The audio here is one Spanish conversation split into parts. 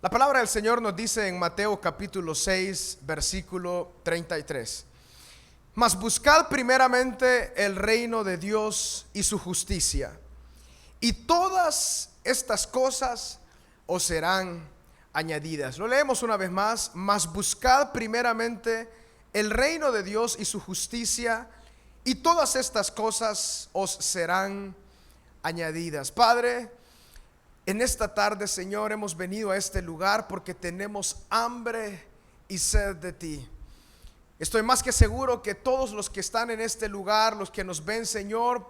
La palabra del Señor nos dice en Mateo capítulo 6, versículo 33. Mas buscad primeramente el reino de Dios y su justicia, y todas estas cosas os serán añadidas. Lo leemos una vez más. Mas buscad primeramente el reino de Dios y su justicia, y todas estas cosas os serán añadidas. Padre, en esta tarde, Señor, hemos venido a este lugar porque tenemos hambre y sed de ti. Estoy más que seguro que todos los que están en este lugar, los que nos ven, Señor,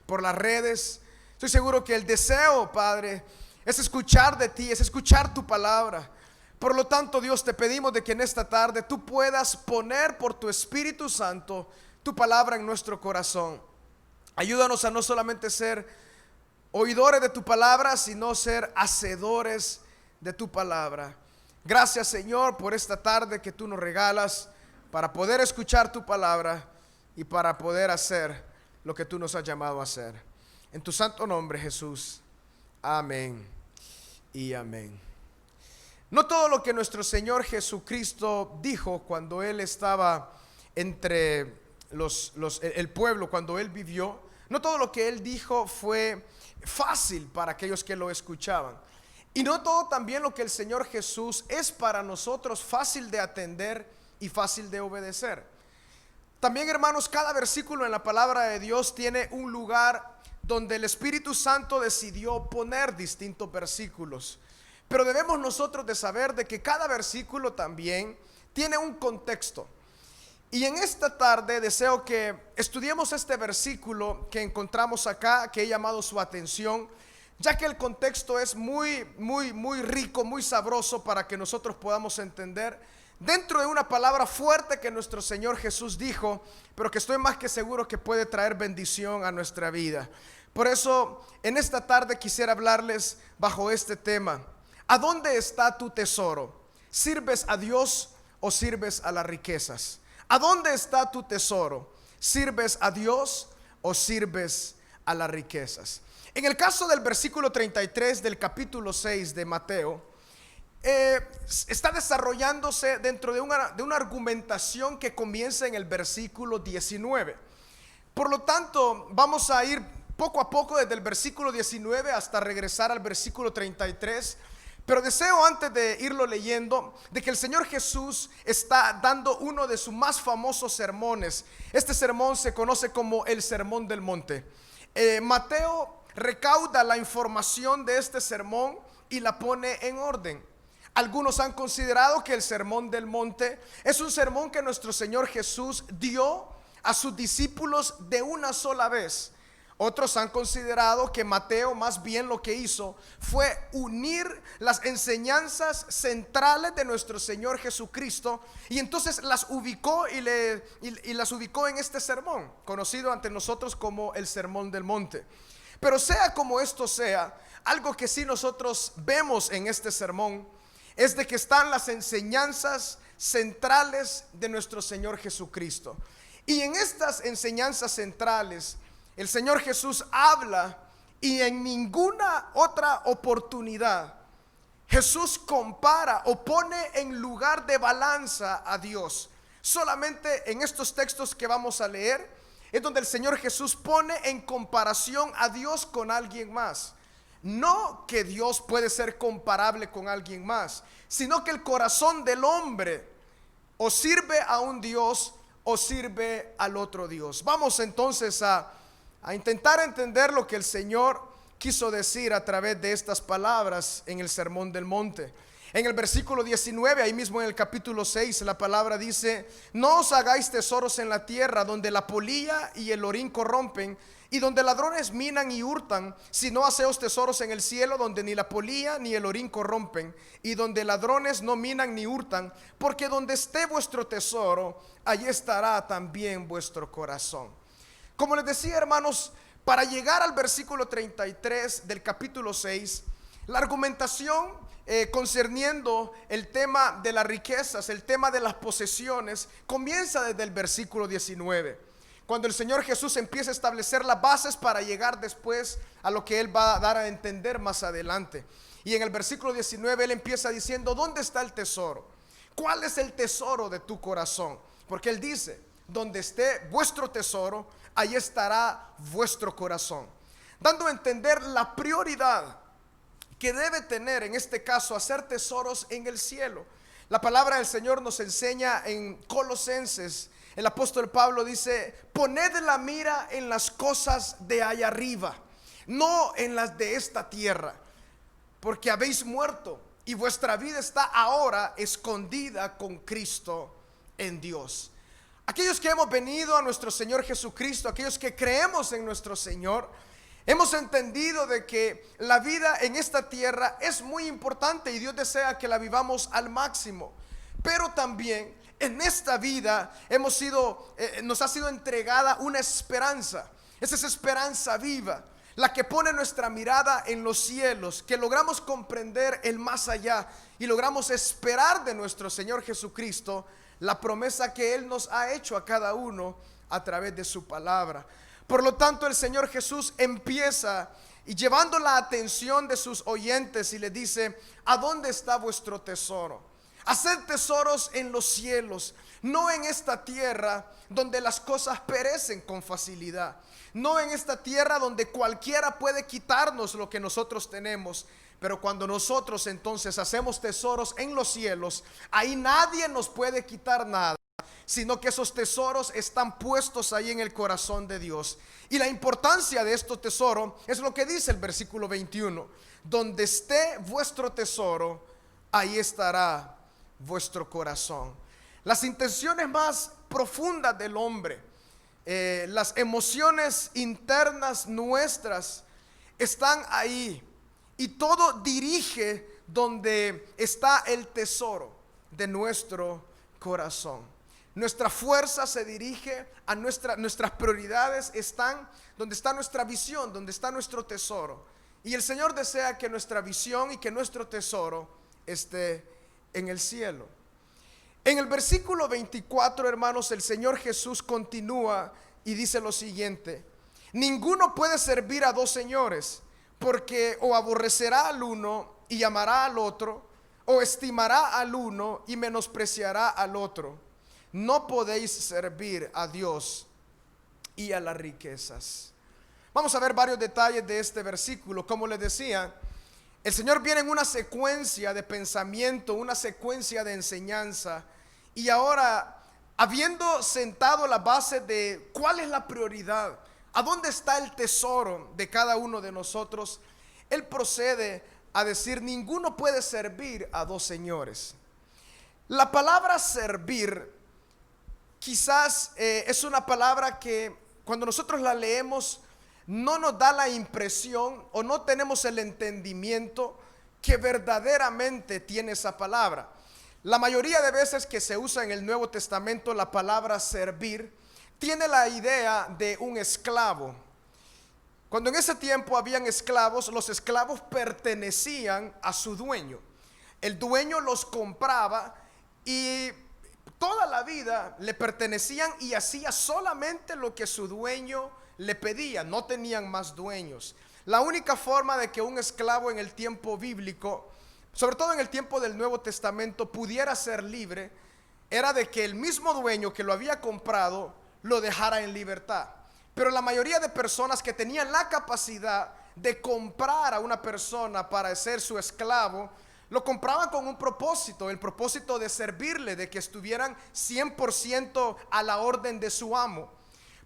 por las redes, estoy seguro que el deseo, Padre, es escuchar de ti, es escuchar tu palabra. Por lo tanto, Dios, te pedimos de que en esta tarde tú puedas poner por tu Espíritu Santo tu palabra en nuestro corazón. Ayúdanos a no solamente ser oidores de tu palabra, sino ser hacedores de tu palabra. Gracias, Señor, por esta tarde que tú nos regalas para poder escuchar tu palabra y para poder hacer lo que tú nos has llamado a hacer. En tu santo nombre, Jesús. Amén y amén. No todo lo que nuestro Señor Jesucristo dijo cuando Él estaba entre el pueblo, cuando Él vivió, no todo lo que Él dijo fue fácil para aquellos que lo escuchaban. Y no todo también lo que el Señor Jesús es para nosotros fácil de atender y fácil de obedecer. También, hermanos, cada versículo en la palabra de Dios tiene un lugar donde el Espíritu Santo decidió poner distintos versículos. Pero debemos nosotros de saber de que cada versículo también tiene un contexto. Y en esta tarde deseo que estudiemos este versículo que encontramos acá, que he llamado su atención, ya que el contexto es muy rico, muy sabroso para que nosotros podamos entender dentro de una palabra fuerte que nuestro Señor Jesús dijo, pero que estoy más que seguro que puede traer bendición a nuestra vida. Por eso en esta tarde quisiera hablarles bajo este tema: ¿a dónde está tu tesoro? ¿Sirves a Dios o sirves a las riquezas? ¿A dónde está tu tesoro? ¿Sirves a Dios o sirves a las riquezas? En el caso del versículo 33 del capítulo 6 de Mateo, está desarrollándose dentro de una argumentación que comienza en el versículo 19. Por lo tanto, vamos a ir poco a poco desde el versículo 19 hasta regresar al versículo 33. Pero deseo, antes de irlo leyendo, de que el Señor Jesús está dando uno de sus más famosos sermones. Este sermón se conoce como el Sermón del Monte. Mateo recauda la información de este sermón y la pone en orden. Algunos han considerado que el Sermón del Monte es un sermón que nuestro Señor Jesús dio a sus discípulos de una sola vez. Otros han considerado que Mateo más bien lo que hizo fue unir las enseñanzas centrales de nuestro Señor Jesucristo y entonces las ubicó y las ubicó en este sermón, conocido ante nosotros como el Sermón del Monte. Pero sea como esto sea, algo que sí nosotros vemos en este sermón es de que están las enseñanzas centrales de nuestro Señor Jesucristo. Y en estas enseñanzas centrales el Señor Jesús habla, y en ninguna otra oportunidad Jesús compara o pone en lugar de balanza a Dios. Solamente en estos textos que vamos a leer es donde el Señor Jesús pone en comparación a Dios con alguien más. No que Dios puede ser comparable con alguien más, sino que el corazón del hombre o sirve a un Dios o sirve al otro Dios. Vamos entonces a intentar entender lo que el Señor quiso decir a través de estas palabras en el Sermón del Monte. En el versículo 19, ahí mismo en el capítulo 6, la palabra dice: no os hagáis tesoros en la tierra, donde la polilla y el orín corrompen, y donde ladrones minan y hurtan, sino haceos tesoros en el cielo, donde ni la polilla ni el orín corrompen, y donde ladrones no minan ni hurtan, porque donde esté vuestro tesoro, allí estará también vuestro corazón. Como les decía, hermanos, para llegar al versículo 33 del capítulo 6, la argumentación concerniendo el tema de las riquezas, el tema de las posesiones, comienza desde el versículo 19, cuando el Señor Jesús empieza a establecer las bases para llegar después a lo que Él va a dar a entender más adelante. Y en el versículo 19 él empieza diciendo: ¿dónde está el tesoro? ¿Cuál es el tesoro de tu corazón? Porque él dice: donde esté vuestro tesoro, ahí estará vuestro corazón, dando a entender la prioridad que debe tener en este caso hacer tesoros en el cielo. La palabra del Señor nos enseña en Colosenses, el apóstol Pablo dice: poned la mira en las cosas de allá arriba, no en las de esta tierra, porque habéis muerto y vuestra vida está ahora escondida con Cristo en Dios. Aquellos que hemos venido a nuestro Señor Jesucristo, aquellos que creemos en nuestro Señor, hemos entendido de que la vida en esta tierra es muy importante y Dios desea que la vivamos al máximo. Pero también en esta vida nos ha sido entregada una esperanza. Esa es esperanza viva, la que pone nuestra mirada en los cielos, que logramos comprender el más allá y logramos esperar de nuestro Señor Jesucristo la promesa que Él nos ha hecho a cada uno a través de su palabra. Por lo tanto, el Señor Jesús empieza y llevando la atención de sus oyentes y le dice: ¿a dónde está vuestro tesoro? Haced tesoros en los cielos, no en esta tierra donde las cosas perecen con facilidad, no en esta tierra donde cualquiera puede quitarnos lo que nosotros tenemos. Pero cuando nosotros entonces hacemos tesoros en los cielos, ahí nadie nos puede quitar nada, sino que esos tesoros están puestos ahí en el corazón de Dios. Y la importancia de estos tesoros es lo que dice el versículo 21: donde esté vuestro tesoro, ahí estará vuestro corazón. Las intenciones más profundas del hombre, las emociones internas nuestras están ahí, y todo dirige donde está el tesoro de nuestro corazón. Nuestra fuerza se dirige a nuestras prioridades están donde está nuestra visión, donde está nuestro tesoro. Y el Señor desea que nuestra visión y que nuestro tesoro esté en el cielo. En el versículo 24, hermanos, el Señor Jesús continúa y dice lo siguiente: ninguno puede servir a dos señores, porque o aborrecerá al uno y amará al otro, o estimará al uno y menospreciará al otro. No podéis servir a Dios y a las riquezas. Vamos a ver varios detalles de este versículo. Como les decía, el Señor viene en una secuencia de pensamiento, una secuencia de enseñanza. Y ahora, habiendo sentado la base de cuál es la prioridad, a dónde está el tesoro de cada uno de nosotros, Él procede a decir: ninguno puede servir a dos señores. La palabra servir quizás es una palabra que cuando nosotros la leemos no nos da la impresión o no tenemos el entendimiento que verdaderamente tiene esa palabra. La mayoría de veces que se usa en el Nuevo Testamento la palabra servir tiene la idea de un esclavo. Cuando en ese tiempo habían esclavos, los esclavos pertenecían a su dueño. El dueño los compraba y toda la vida le pertenecían y hacía solamente lo que su dueño le pedía. No tenían más dueños. La única forma de que un esclavo en el tiempo bíblico, sobre todo en el tiempo del Nuevo Testamento, pudiera ser libre, era de que el mismo dueño que lo había comprado lo dejara en libertad. Pero la mayoría de personas que tenían la capacidad de comprar a una persona para ser su esclavo, lo compraban con un propósito, el propósito de servirle, de que estuvieran 100% a la orden de su amo.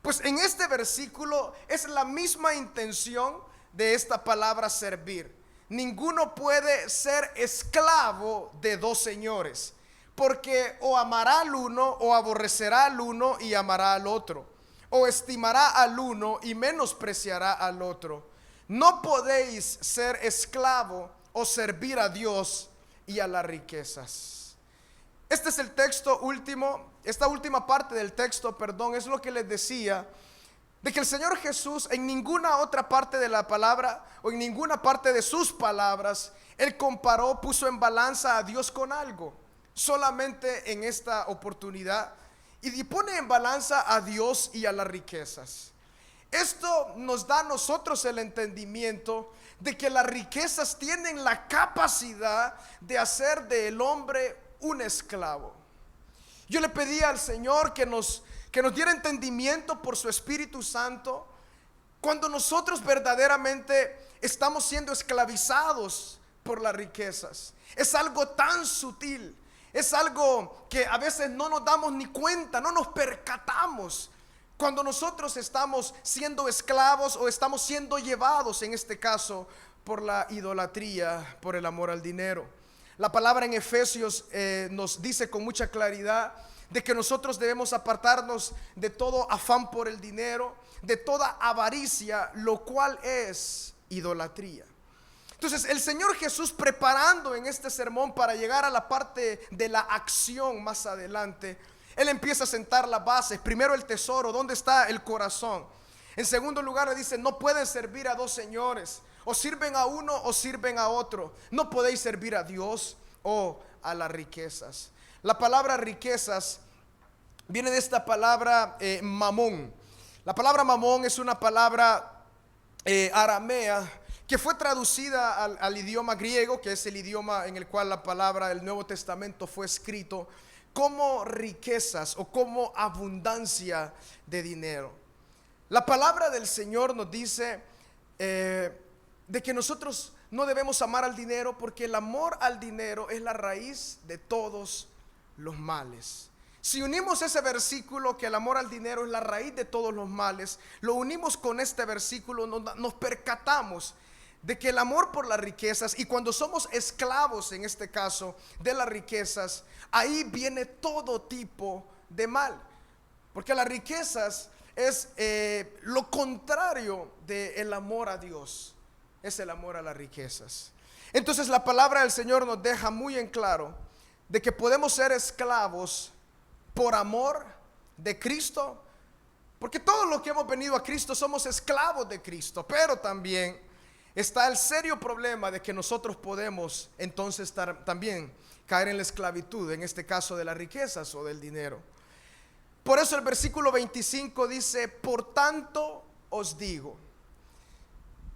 Pues en este versículo es la misma intención de esta palabra servir. Ninguno puede ser esclavo de dos señores, porque o amará al uno o aborrecerá al uno y amará al otro, o estimará al uno y menospreciará al otro. No podéis ser esclavo o servir a Dios y a las riquezas. Este es el texto último, esta última parte del texto, perdón, es lo que les decía, de que el Señor Jesús en ninguna otra parte de la palabra o en ninguna parte de sus palabras, Él comparó, puso en balanza a Dios con algo. Solamente en esta oportunidad, y pone en balanza a Dios y a las riquezas. Esto nos da a nosotros el entendimiento de que las riquezas tienen la capacidad de hacer del hombre un esclavo. Yo le pedí al Señor que nos diera entendimiento por su Espíritu Santo cuando nosotros verdaderamente estamos siendo esclavizados por las riquezas. Es algo tan sutil, es algo que a veces no nos damos ni cuenta, no nos percatamos cuando nosotros estamos siendo esclavos o estamos siendo llevados, en este caso, por la idolatría, por el amor al dinero. La palabra en Efesios nos dice con mucha claridad de que nosotros debemos apartarnos de todo afán por el dinero, de toda avaricia, lo cual es idolatría. Entonces el Señor Jesús, preparando en este sermón para llegar a la parte de la acción más adelante, Él empieza a sentar las bases. Primero el tesoro, ¿dónde está el corazón? En segundo lugar le dice, no pueden servir a dos señores, o sirven a uno o sirven a otro. No podéis servir a Dios o a las riquezas. La palabra riquezas viene de esta palabra mamón. La palabra mamón es una palabra aramea que fue traducida al idioma griego, que es el idioma en el cual la palabra del Nuevo Testamento fue escrito, como riquezas o como abundancia de dinero. La palabra del Señor nos dice de que nosotros no debemos amar al dinero, porque el amor al dinero es la raíz de todos los males. Si unimos ese versículo, que el amor al dinero es la raíz de todos los males, lo unimos con este versículo, nos percatamos de que el amor por las riquezas, y cuando somos esclavos en este caso de las riquezas, ahí viene todo tipo de mal, porque las riquezas es lo contrario del amor a Dios, es el amor a las riquezas. Entonces la palabra del Señor nos deja muy en claro de que podemos ser esclavos por amor de Cristo, porque todos los que hemos venido a Cristo somos esclavos de Cristo, pero también está el serio problema de que nosotros podemos entonces también caer en la esclavitud, en este caso de las riquezas o del dinero. Por eso el versículo 25 dice, por tanto os digo.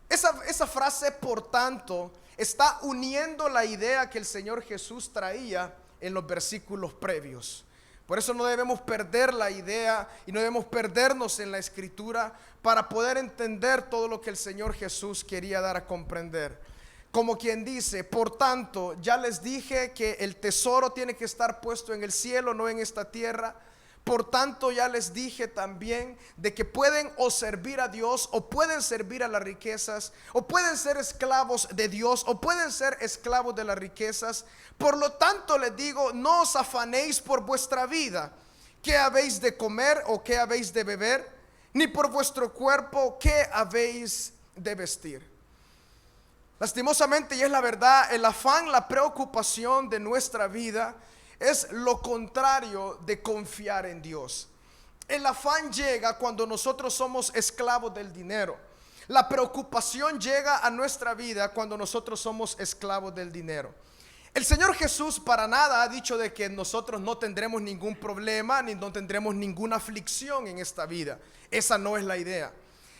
Esa frase, por tanto, está uniendo la idea que el Señor Jesús traía en los versículos previos. Por eso no debemos perder la idea y no debemos perdernos en la escritura para poder entender todo lo que el Señor Jesús quería dar a comprender. Como quien dice, por tanto, ya les dije que el tesoro tiene que estar puesto en el cielo, no en esta tierra. Por tanto, ya les dije también de que pueden o servir a Dios o pueden servir a las riquezas, o pueden ser esclavos de Dios o pueden ser esclavos de las riquezas. Por lo tanto les digo, no os afanéis por vuestra vida, qué habéis de comer o qué habéis de beber, ni por vuestro cuerpo, qué habéis de vestir. Lastimosamente, y es la verdad, el afán, la preocupación de nuestra vida es lo contrario de confiar en Dios. El afán llega cuando nosotros somos esclavos del dinero. La preocupación llega a nuestra vida cuando nosotros somos esclavos del dinero. El Señor Jesús para nada ha dicho de que nosotros no tendremos ningún problema ni no tendremos ninguna aflicción en esta vida. Esa no es la idea.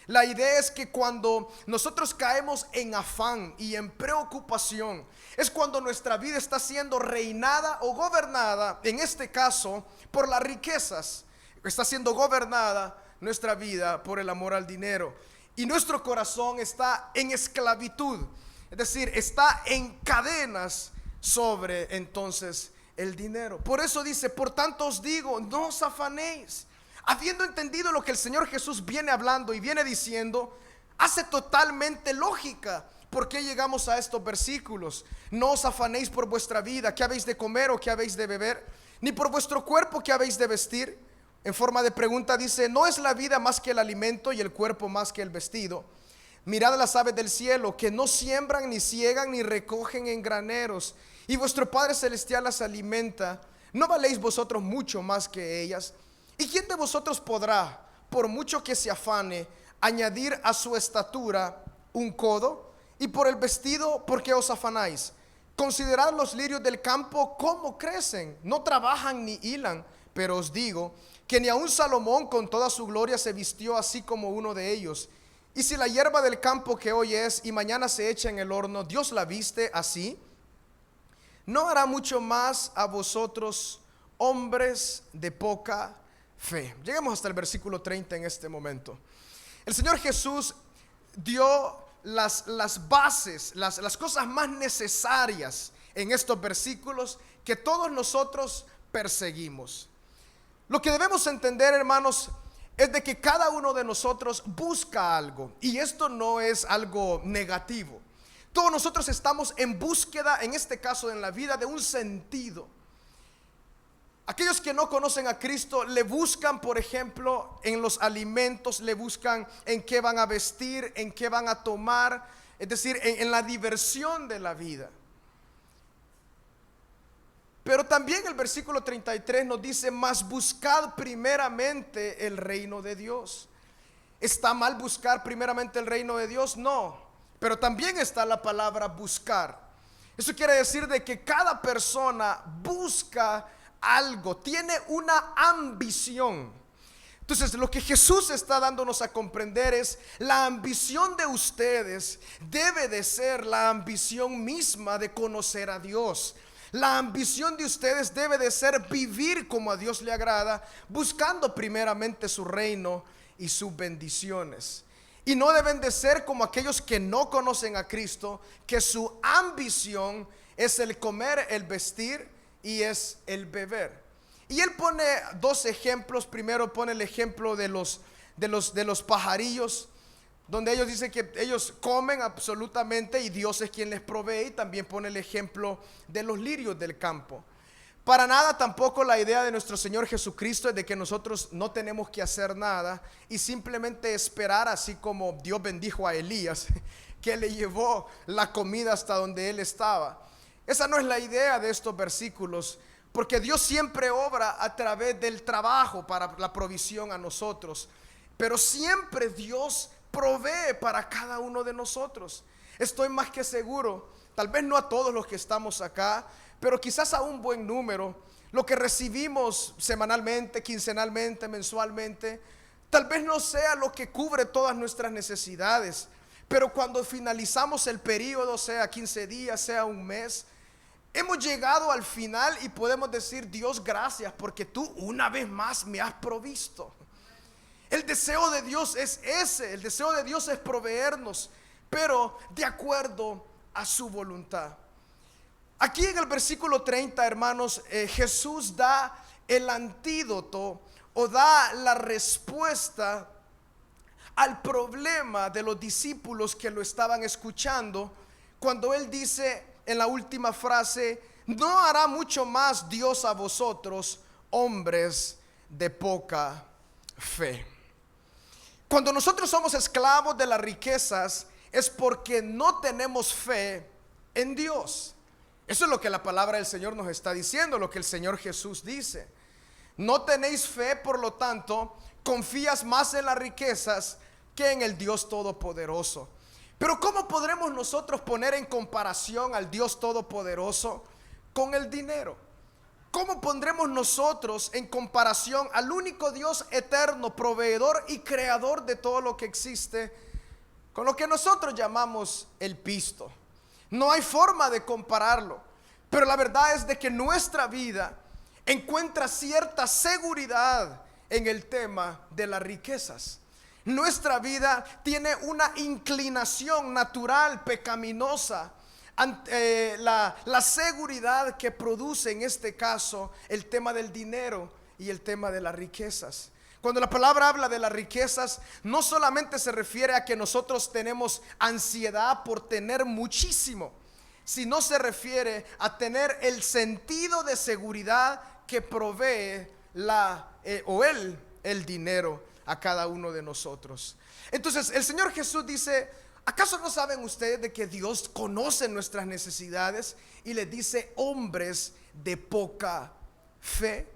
La idea es que cuando nosotros caemos en afán y en preocupación, es cuando nuestra vida está siendo reinada o gobernada, en este caso, por las riquezas. Está siendo gobernada nuestra vida por el amor al dinero. Y nuestro corazón está en esclavitud, es decir, está en cadenas sobre entonces el dinero. Por eso dice, por tanto os digo, no os afanéis. Habiendo entendido lo que el Señor Jesús viene hablando y viene diciendo, hace totalmente lógica por qué llegamos a estos versículos. No os afanéis por vuestra vida, qué habéis de comer o qué habéis de beber, ni por vuestro cuerpo, qué habéis de vestir. En forma de pregunta dice, ¿no es la vida más que el alimento y el cuerpo más que el vestido? Mirad las aves del cielo, que no siembran, ni ciegan, ni recogen en graneros, y vuestro Padre Celestial las alimenta. ¿No valéis vosotros mucho más que ellas? ¿Y quién de vosotros podrá, por mucho que se afane, añadir a su estatura un codo? Y por el vestido, ¿por qué os afanáis? Considerad los lirios del campo, cómo crecen, no trabajan ni hilan. pero os digo que ni aun Salomón con toda su gloria se vistió así como uno de ellos. Y si la hierba del campo que hoy es y mañana se echa en el horno, Dios la viste así, ¿no hará mucho más a vosotros, hombres de poca fe? Lleguemos hasta el versículo 30 en este momento. El Señor Jesús dio las bases, las cosas más necesarias en estos versículos que todos nosotros perseguimos. Lo que debemos entender, hermanos, es de que cada uno de nosotros busca algo, y esto no es algo negativo. Todos nosotros estamos en búsqueda, en este caso en la vida, de un sentido. Aquellos que no conocen a Cristo le buscan, por ejemplo, en los alimentos, le buscan en qué van a vestir, en qué van a tomar, es decir, en la diversión de la vida. Pero también el versículo 33 nos dice: mas buscad primeramente el reino de Dios. ¿Está mal buscar primeramente el reino de Dios? No, pero también está la palabra buscar. Eso quiere decir de que cada persona busca algo, tiene una ambición. Entonces, lo que Jesús está dándonos a comprender es: la ambición de ustedes debe de ser la ambición misma de conocer a Dios. La ambición de ustedes debe de ser vivir como a Dios le agrada, buscando primeramente su reino y sus bendiciones. Y no deben de ser como aquellos que no conocen a Cristo, que su ambición es el comer, el vestir y es el beber. Y él pone dos ejemplos. Primero pone el ejemplo de los pajarillos, donde ellos dicen que ellos comen absolutamente y Dios es quien les provee. Y también pone el ejemplo de los lirios del campo. Para nada tampoco la idea de nuestro Señor Jesucristo es de que nosotros no tenemos que hacer nada y simplemente esperar, así como Dios bendijo a Elías, que le llevó la comida hasta donde él estaba. Esa no es la idea de estos versículos, porque Dios siempre obra a través del trabajo para la provisión a nosotros, pero siempre Dios provee para cada uno de nosotros. Estoy más que seguro, tal vez no a todos los que estamos acá, pero quizás a un buen número, lo que recibimos semanalmente, quincenalmente, mensualmente, tal vez no sea lo que cubre todas nuestras necesidades, pero cuando finalizamos el periodo, sea 15 días, sea un mes, hemos llegado al final y podemos decir: Dios, gracias, porque tú una vez más me has provisto. El deseo de Dios es ese, el deseo de Dios es proveernos, pero de acuerdo a su voluntad. Aquí en el versículo 30, hermanos, Jesús da el antídoto o da la respuesta al problema de los discípulos que lo estaban escuchando, cuando él dice en la última frase: no hará mucho más Dios a vosotros, hombres de poca fe. Cuando nosotros somos esclavos de las riquezas, es porque no tenemos fe en Dios. Eso es lo que la palabra del Señor nos está diciendo, lo que el Señor Jesús dice. No tenéis fe, por lo tanto, confías más en las riquezas que en el Dios Todopoderoso. Pero ¿cómo podremos nosotros poner en comparación al Dios Todopoderoso con el dinero? ¿Cómo pondremos nosotros en comparación al único Dios eterno, proveedor y creador de todo lo que existe, con lo que nosotros llamamos el pisto? No hay forma de compararlo. Pero la verdad es de que nuestra vida encuentra cierta seguridad en el tema de las riquezas. Nuestra vida tiene una inclinación natural, pecaminosa, ante la seguridad que produce en este caso el tema del dinero y el tema de las riquezas. Cuando la palabra habla de las riquezas, no solamente se refiere a que nosotros tenemos ansiedad por tener muchísimo, sino se refiere a tener el sentido de seguridad que provee el dinero a cada uno de nosotros. Entonces el Señor Jesús dice: ¿acaso no saben ustedes de que Dios conoce nuestras necesidades? Y les dice: hombres de poca fe.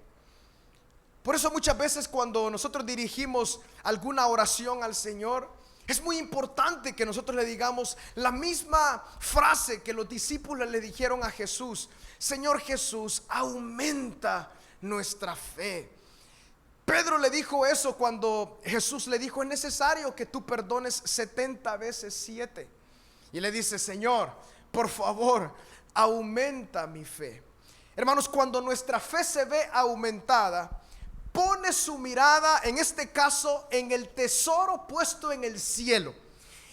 Por eso muchas veces cuando nosotros dirigimos alguna oración al Señor, es muy importante que nosotros le digamos la misma frase que los discípulos le dijeron a Jesús: Señor Jesús, aumenta nuestra fe. Pedro le dijo eso cuando Jesús le dijo: es necesario que tú perdones 70 veces 7. Y le dice: Señor, por favor, aumenta mi fe. Hermanos, cuando nuestra fe se ve aumentada, pone su mirada, en este caso, en el tesoro puesto en el cielo.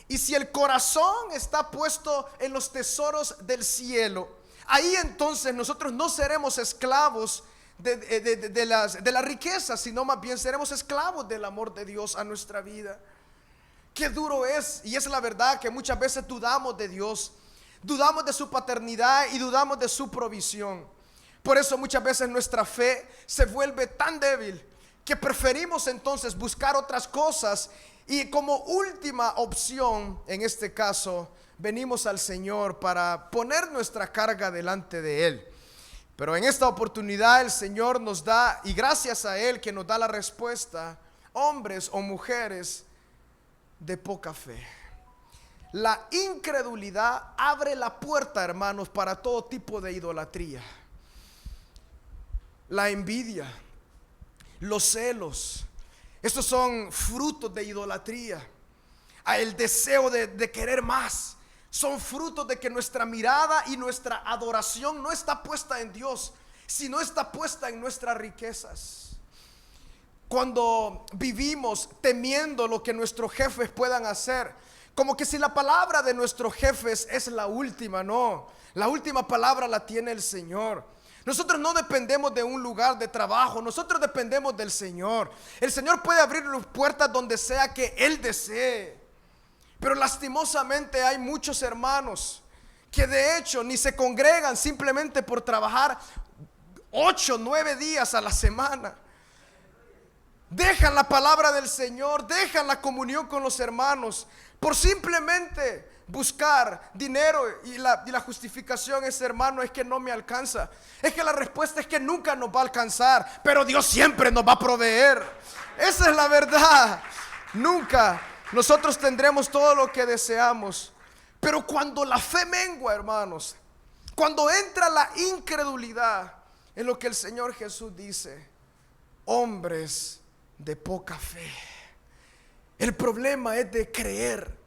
Y si el corazón está puesto en los tesoros del cielo, ahí entonces nosotros no seremos esclavos de la riqueza, sino más bien seremos esclavos del amor de Dios a nuestra vida. Qué duro es, y es la verdad, que muchas veces dudamos de Dios, dudamos de su paternidad y dudamos de su provisión. Por eso muchas veces nuestra fe se vuelve tan débil que preferimos entonces buscar otras cosas, y como última opción, en este caso, venimos al Señor para poner nuestra carga delante de Él. Pero en esta oportunidad el Señor nos da, y gracias a Él que nos da la respuesta, hombres o mujeres de poca fe. La incredulidad abre la puerta, hermanos, para todo tipo de idolatría. La envidia, los celos, estos son frutos de idolatría. El deseo de querer más son frutos de que nuestra mirada y nuestra adoración no está puesta en Dios, sino está puesta en nuestras riquezas. Cuando vivimos temiendo lo que nuestros jefes puedan hacer, como que si la palabra de nuestros jefes es la última, no, la última palabra la tiene el Señor. Nosotros no dependemos de un lugar de trabajo, nosotros dependemos del Señor. El Señor puede abrir las puertas donde sea que Él desee. Pero lastimosamente hay muchos hermanos que de hecho ni se congregan simplemente por trabajar 8, 9 días a la semana. Dejan la palabra del Señor, dejan la comunión con los hermanos por simplemente buscar dinero, y la justificación es: hermano, es que no me alcanza. Es que la respuesta es que nunca nos va a alcanzar, pero Dios siempre nos va a proveer. Esa es la verdad. Nunca nosotros tendremos todo lo que deseamos. Pero cuando la fe mengua, hermanos, cuando entra la incredulidad, es lo que el Señor Jesús dice: hombres de poca fe. El problema es de creer.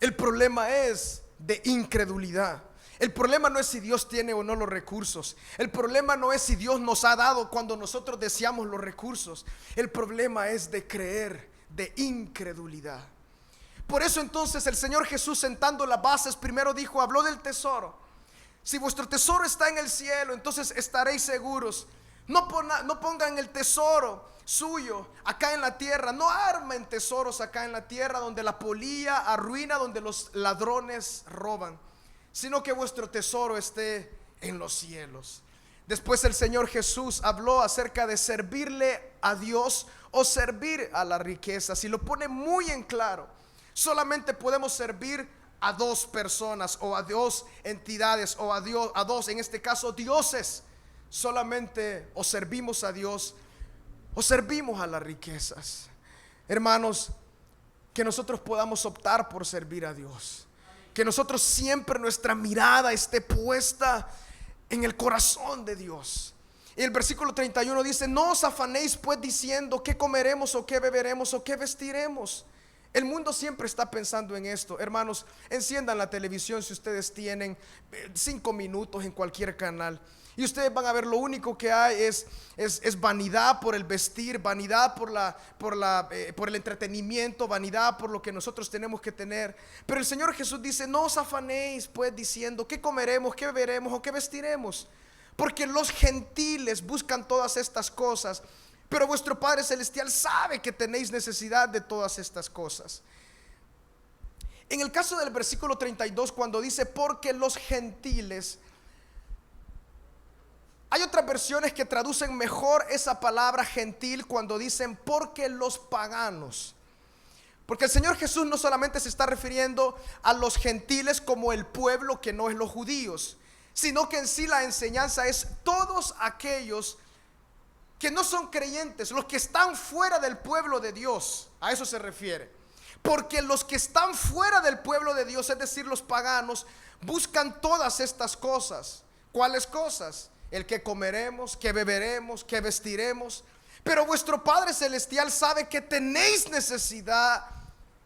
El problema es de incredulidad. El problema no es si Dios tiene o no los recursos. El problema no es si Dios nos ha dado cuando nosotros deseamos los recursos. El problema es de creer, de incredulidad. Por eso entonces el Señor Jesús, sentando las bases, primero dijo, habló del tesoro. Si vuestro tesoro está en el cielo, entonces estaréis seguros. No pongan el tesoro suyo acá en la tierra. No armen tesoros acá en la tierra donde la polilla arruina, donde los ladrones roban, sino que vuestro tesoro esté en los cielos. Después el Señor Jesús habló acerca de servirle a Dios o servir a la riqueza. Si lo pone muy en claro, solamente podemos servir a dos personas o a dos entidades o a Dios, a dos, en este caso, dioses. Solamente o servimos a Dios o servimos a las riquezas. Hermanos, que nosotros podamos optar por servir a Dios. Que nosotros siempre nuestra mirada esté puesta en el corazón de Dios. Y el versículo 31 dice: no os afanéis pues diciendo qué comeremos o qué beberemos o qué vestiremos. El mundo siempre está pensando en esto. Hermanos, enciendan la televisión si ustedes tienen 5 minutos en cualquier canal, y ustedes van a ver, lo único que hay es vanidad por el vestir, vanidad por el entretenimiento, vanidad por lo que nosotros tenemos que tener. Pero el Señor Jesús dice: no os afanéis pues diciendo qué comeremos, qué beberemos o qué vestiremos, porque los gentiles buscan todas estas cosas, pero vuestro Padre Celestial sabe que tenéis necesidad de todas estas cosas. En el caso del versículo 32, cuando dice porque los gentiles, hay otras versiones que traducen mejor esa palabra gentil cuando dicen porque los paganos. Porque el Señor Jesús no solamente se está refiriendo a los gentiles como el pueblo que no es los judíos, sino que en sí la enseñanza es todos aquellos que no son creyentes, los que están fuera del pueblo de Dios. A eso se refiere. Porque los que están fuera del pueblo de Dios, es decir, los paganos, buscan todas estas cosas. ¿Cuáles cosas? el que comeremos, que beberemos, que vestiremos. Pero vuestro Padre Celestial sabe que tenéis necesidad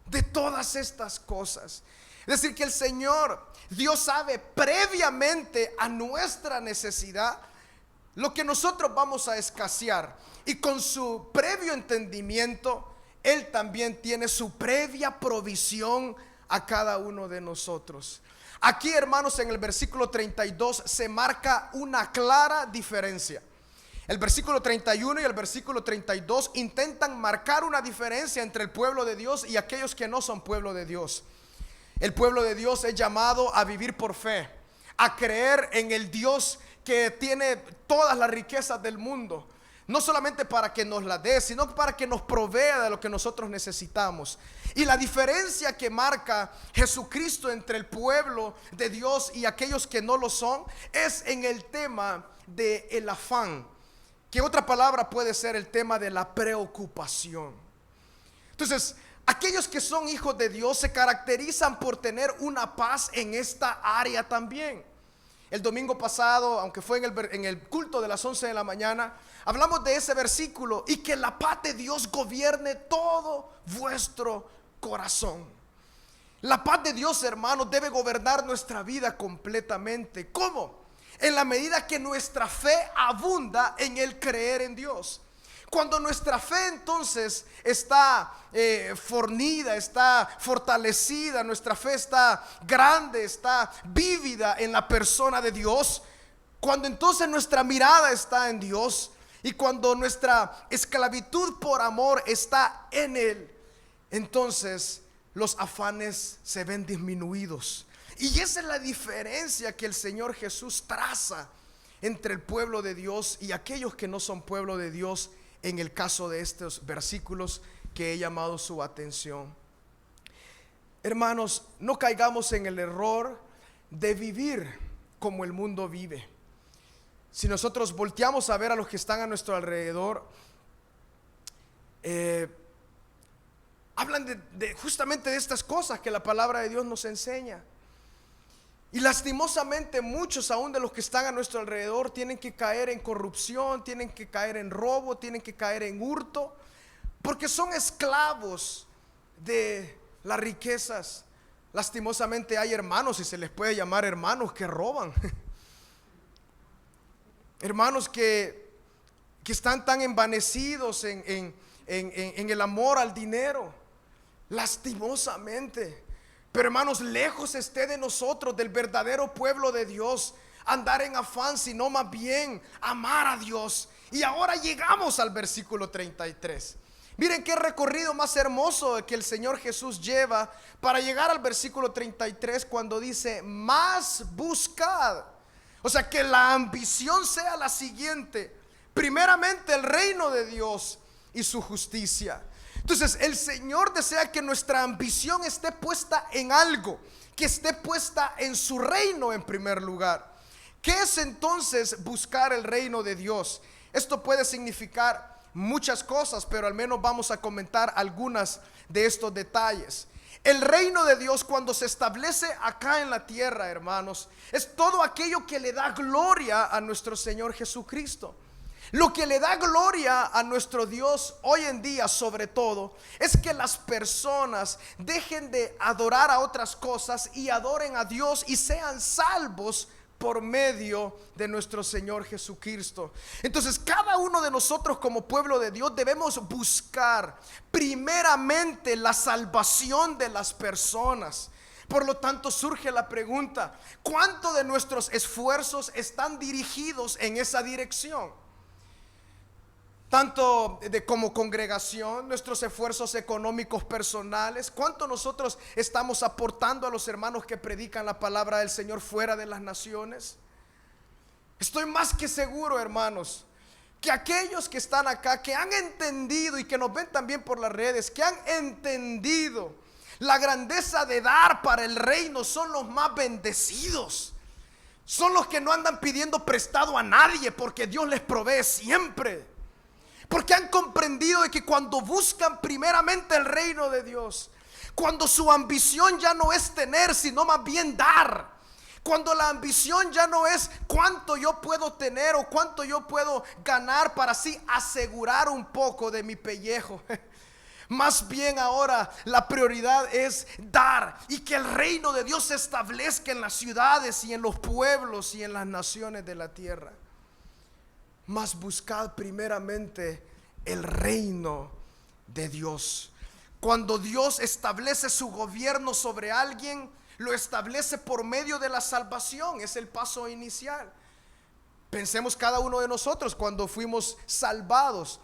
de todas estas cosas. Es decir, que el Señor, Dios sabe previamente a nuestra necesidad lo que nosotros vamos a escasear. Y con su previo entendimiento, Él también tiene su previa provisión a cada uno de nosotros. Aquí, hermanos, en el versículo 32 se marca una clara diferencia. El versículo 31 y el versículo 32 intentan marcar una diferencia entre el pueblo de Dios y aquellos que no son pueblo de Dios. El pueblo de Dios es llamado a vivir por fe, a creer en el Dios que tiene todas las riquezas del mundo. No solamente para que nos la dé, sino para que nos provea de lo que nosotros necesitamos. Y la diferencia que marca Jesucristo entre el pueblo de Dios y aquellos que no lo son es en el tema del afán, que otra palabra puede ser el tema de la preocupación. Entonces, aquellos que son hijos de Dios se caracterizan por tener una paz en esta área también. El domingo pasado, aunque fue en el culto de las 11 de la mañana, hablamos de ese versículo: y que la paz de Dios gobierne todo vuestro corazón. La paz de Dios, hermanos, debe gobernar nuestra vida completamente. ¿Cómo? En la medida que nuestra fe abunda en el creer en Dios. Cuando nuestra fe entonces está fornida, está fortalecida, nuestra fe está grande, está vívida en la persona de Dios, cuando entonces nuestra mirada está en Dios y cuando nuestra esclavitud por amor está en Él, entonces los afanes se ven disminuidos. Y esa es la diferencia que el Señor Jesús traza entre el pueblo de Dios y aquellos que no son pueblo de Dios, en el caso de estos versículos que he llamado su atención. Hermanos, no caigamos en el error de vivir como el mundo vive. Si nosotros volteamos a ver a los que están a nuestro alrededor, hablan justamente de estas cosas que la palabra de Dios nos enseña. Y lastimosamente muchos aún de los que están a nuestro alrededor tienen que caer en corrupción, tienen que caer en robo, tienen que caer en hurto, porque son esclavos de las riquezas. Lastimosamente hay hermanos, y se les puede llamar hermanos, que roban. Hermanos que están tan envanecidos en el amor al dinero. Lastimosamente. Pero hermanos, lejos esté de nosotros, del verdadero pueblo de Dios, andar en afán, sino más bien amar a Dios. Y ahora llegamos al versículo 33. Miren qué recorrido más hermoso que el Señor Jesús lleva para llegar al versículo 33, cuando dice: más buscad. O sea, que la ambición sea la siguiente: primeramente el reino de Dios y su justicia. Entonces el Señor desea que nuestra ambición esté puesta en algo, que esté puesta en su reino en primer lugar. ¿Qué es entonces buscar el reino de Dios? Esto puede significar muchas cosas, pero al menos vamos a comentar algunas de estos detalles. El reino de Dios, cuando se establece acá en la tierra, hermanos, es todo aquello que le da gloria a nuestro Señor Jesucristo. Lo que le da gloria a nuestro Dios hoy en día, sobre todo, es que las personas dejen de adorar a otras cosas y adoren a Dios y sean salvos por medio de nuestro Señor Jesucristo. Entonces, cada uno de nosotros como pueblo de Dios debemos buscar primeramente la salvación de las personas. Por lo tanto, surge la pregunta: ¿cuánto de nuestros esfuerzos están dirigidos en esa dirección? Tanto como congregación, nuestros esfuerzos económicos personales, cuánto nosotros estamos aportando a los hermanos que predican la palabra del Señor fuera de las naciones. Estoy más que seguro, hermanos, que aquellos que están acá, que han entendido y que nos ven también por las redes, que han entendido la grandeza de dar para el reino, son los más bendecidos. Son los que no andan pidiendo prestado a nadie, porque Dios les provee siempre. Porque han comprendido de que cuando buscan primeramente el reino de Dios, cuando su ambición ya no es tener, sino más bien dar, Cuando la ambición ya no es cuánto yo puedo tener o cuánto yo puedo ganar para así asegurar un poco de mi pellejo. Más bien ahora la prioridad es dar y que el reino de Dios se establezca en las ciudades y en los pueblos y en las naciones de la tierra. Mas buscad primeramente el reino de Dios. Cuando Dios establece su gobierno sobre alguien, lo establece por medio de la salvación. Es el paso inicial. Pensemos cada uno de nosotros cuando fuimos salvados.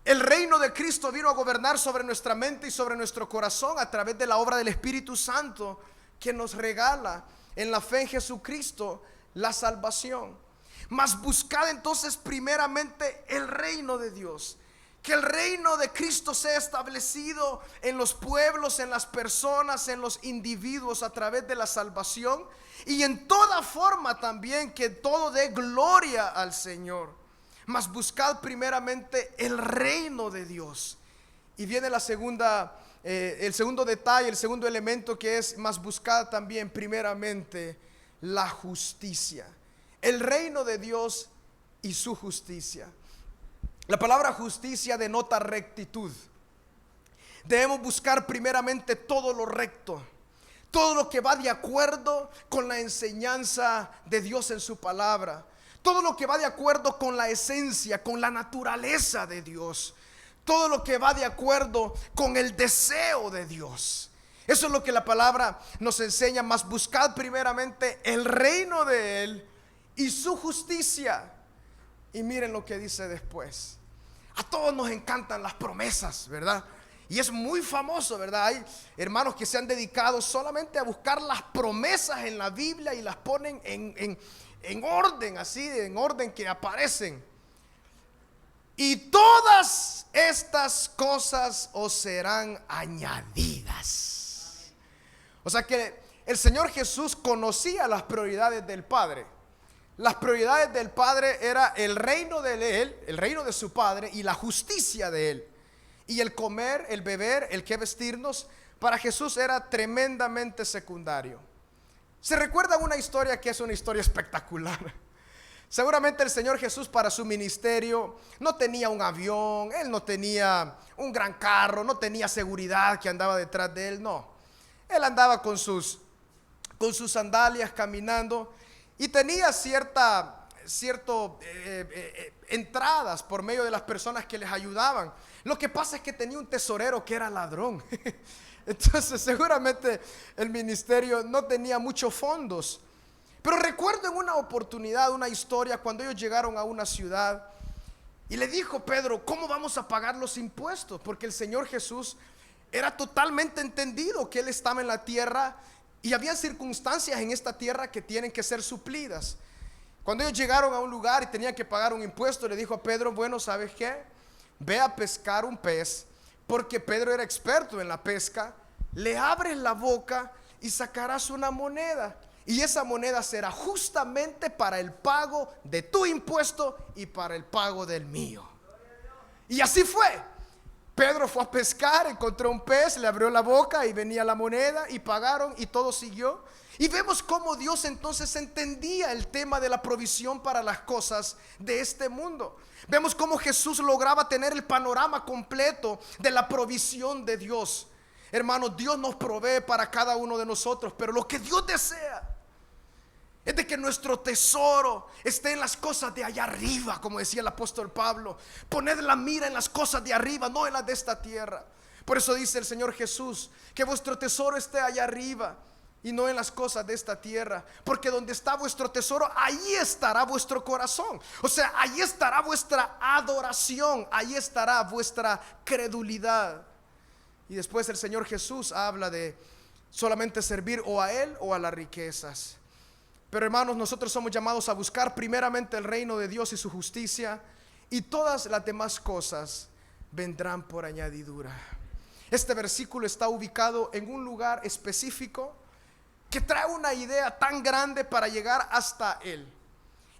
El reino de Cristo vino a gobernar sobre nuestra mente y sobre nuestro corazón a través de la obra del Espíritu Santo, que nos regala en la fe en Jesucristo la salvación. Mas buscad entonces primeramente el reino de Dios. Que el reino de Cristo sea establecido en los pueblos, en las personas, en los individuos a través de la salvación. Y en toda forma también que todo dé gloria al Señor. Mas buscad primeramente el reino de Dios. Y viene la segunda, el segundo detalle, el segundo elemento, que es: mas buscad también primeramente la justicia. El reino de Dios y su justicia. La palabra justicia denota rectitud. Debemos buscar primeramente todo lo recto, todo lo que va de acuerdo con la enseñanza de Dios en su palabra, todo lo que va de acuerdo con la esencia, con la naturaleza de Dios, todo lo que va de acuerdo con el deseo de Dios. Eso es lo que la palabra nos enseña. Mas buscad primeramente el reino de Él y su justicia. Y miren lo que dice después. A todos nos encantan las promesas, ¿verdad? Y es muy famoso, ¿verdad? Hay hermanos que se han dedicado solamente a buscar las promesas en la Biblia y las ponen en orden, así, en orden que aparecen. Y todas estas cosas os serán añadidas. O sea que el Señor Jesús conocía las prioridades del Padre. Las prioridades del Padre era el reino de Él, el reino de su Padre, y la justicia de Él. Y el comer, el beber, el que vestirnos, para Jesús era tremendamente secundario. Se recuerda una historia que es una historia espectacular. Seguramente el Señor Jesús, para su ministerio, no tenía un avión, Él no tenía un gran carro, no tenía seguridad que andaba detrás de Él, no. Él andaba con sus sandalias caminando. Y tenía entradas por medio de las personas que les ayudaban. Lo que pasa es que tenía un tesorero que era ladrón. Entonces seguramente el ministerio no tenía muchos fondos. Pero recuerdo en una oportunidad, una historia, cuando ellos llegaron a una ciudad y le dijo Pedro: ¿cómo vamos a pagar los impuestos? Porque el Señor Jesús era totalmente entendido que Él estaba en la tierra y había circunstancias en esta tierra que tienen que ser suplidas. Cuando ellos llegaron a un lugar y tenían que pagar un impuesto, le dijo a Pedro: bueno, ¿sabes qué? Ve a pescar un pez, porque Pedro era experto en la pesca. Le abres la boca y sacarás una moneda, y esa moneda será justamente para el pago de tu impuesto y para el pago del mío. Y así fue. Pedro fue a pescar, encontró un pez, le abrió la boca y venía la moneda, y pagaron y todo siguió. Y vemos cómo Dios entonces entendía el tema de la provisión para las cosas de este mundo. Vemos cómo Jesús lograba tener el panorama completo de la provisión de Dios. Hermanos, Dios nos provee para cada uno de nosotros, pero lo que Dios desea es de que nuestro tesoro esté en las cosas de allá arriba, como decía el apóstol Pablo. Poned la mira en las cosas de arriba, no en las de esta tierra. Por eso dice el Señor Jesús: que vuestro tesoro esté allá arriba y no en las cosas de esta tierra, porque donde está vuestro tesoro, ahí estará vuestro corazón. O sea, ahí estará vuestra adoración, ahí estará vuestra credulidad. Y después el Señor Jesús habla de solamente servir o a Él o a las riquezas. Pero hermanos, nosotros somos llamados a buscar primeramente el reino de Dios y su justicia, y todas las demás cosas vendrán por añadidura. Este versículo está ubicado en un lugar específico que trae una idea tan grande para llegar hasta Él,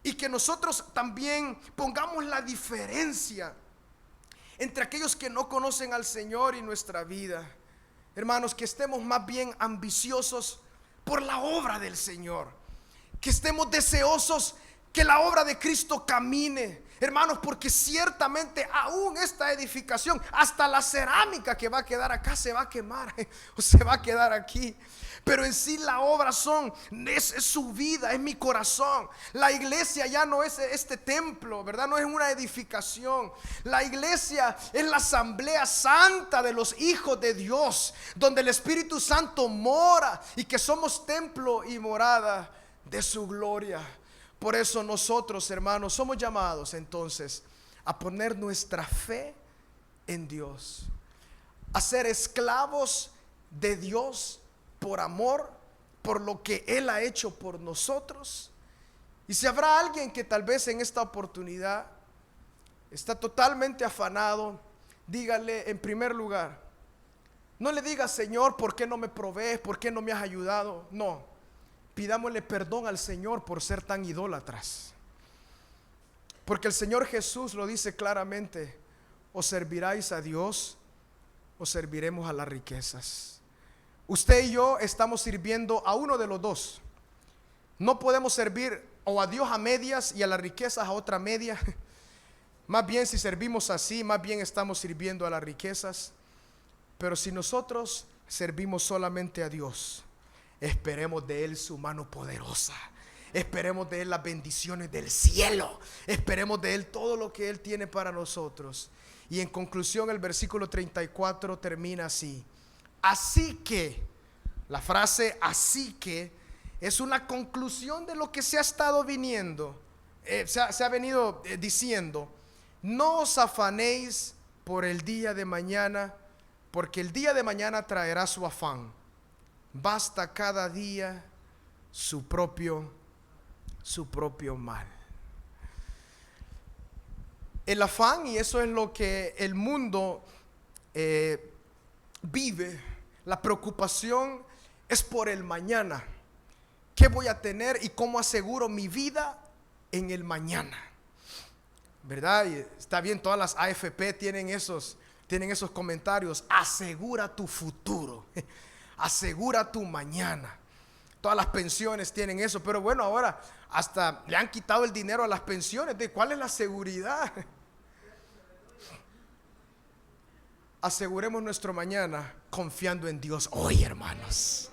y que nosotros también pongamos la diferencia entre aquellos que no conocen al Señor y nuestra vida. Hermanos, que estemos más bien ambiciosos por la obra del Señor. que estemos deseosos que la obra de Cristo camine, hermanos, porque ciertamente aún esta edificación, hasta la cerámica que va a quedar acá se va a quemar o se va a quedar aquí. Pero en sí la obra es su vida, es mi corazón. La iglesia ya no es este templo, ¿verdad? No es una edificación. La iglesia es la asamblea santa de los hijos de Dios, donde el Espíritu Santo mora y que somos templo y morada de su gloria. Por eso nosotros, hermanos, somos llamados entonces a poner nuestra fe en Dios, a ser esclavos de Dios por amor, por lo que Él ha hecho por nosotros. Y si habrá alguien que tal vez en esta oportunidad está totalmente afanado, dígale en primer lugar, no le diga: Señor, ¿por qué no me provees? ¿Por qué no me has ayudado? No, pidámosle perdón al Señor por ser tan idólatras, porque el Señor Jesús lo dice claramente: o serviráis a Dios o serviremos a las riquezas. Usted y yo estamos sirviendo a uno de los dos. No podemos servir o a Dios a medias y a las riquezas a otra media. Más bien, si servimos así, más bien estamos sirviendo a las riquezas. Pero si nosotros servimos solamente a Dios, esperemos de Él su mano poderosa, esperemos de Él las bendiciones del cielo, esperemos de Él todo lo que Él tiene para nosotros. Y en conclusión, el versículo 34 termina así: así que, la frase así que es una conclusión de lo que se ha estado se ha venido diciendo. No os afanéis por el día de mañana, porque el día de mañana traerá su afán. Basta cada día su propio mal. El afán, y eso es lo que el mundo vive. La preocupación es por el mañana. ¿Qué voy a tener y cómo aseguro mi vida en el mañana? ¿Verdad? Y está bien, todas las AFP tienen esos comentarios: asegura tu futuro, asegura tu mañana. Todas las pensiones tienen eso, pero bueno, ahora hasta le han quitado el dinero a las pensiones. ¿De cuál es la seguridad? Aseguremos nuestro mañana confiando en Dios hoy, hermanos.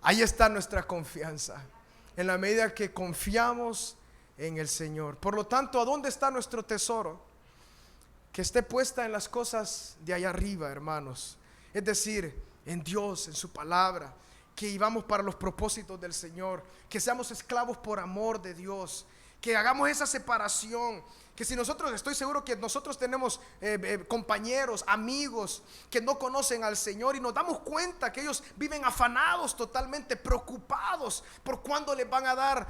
Ahí está nuestra confianza, en la medida que confiamos en el Señor. Por lo tanto, ¿a dónde está nuestro tesoro? Que esté puesta en las cosas de allá arriba, hermanos. Es decir, en Dios, en su palabra. Que vivamos para los propósitos del Señor. Que seamos esclavos por amor de Dios. Que hagamos esa separación. Que si nosotros, estoy seguro que nosotros tenemos compañeros, amigos que no conocen al Señor, y nos damos cuenta que ellos viven afanados, totalmente preocupados por cuándo les van a dar,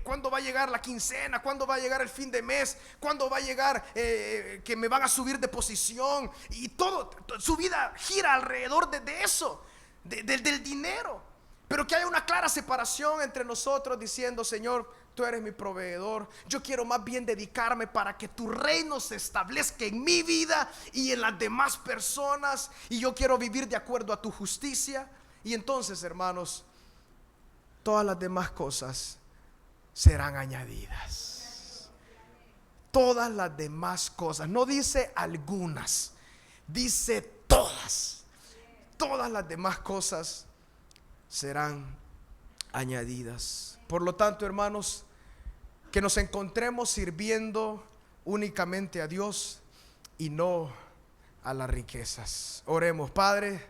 cuándo va a llegar la quincena, cuándo va a llegar el fin de mes, cuándo va a llegar que me van a subir de posición, y todo, su vida gira alrededor de eso, del dinero. Pero que haya una clara separación entre nosotros, diciendo: Señor, tú eres mi proveedor. Yo quiero más bien dedicarme para que tu reino se establezca en mi vida y en las demás personas. Y yo quiero vivir de acuerdo a tu justicia. Y entonces, hermanos, todas las demás cosas serán añadidas. Todas las demás cosas. No dice algunas, dice todas. Todas las demás cosas serán añadidas. Por lo tanto, hermanos, que nos encontremos sirviendo únicamente a Dios y no a las riquezas. Oremos. Padre,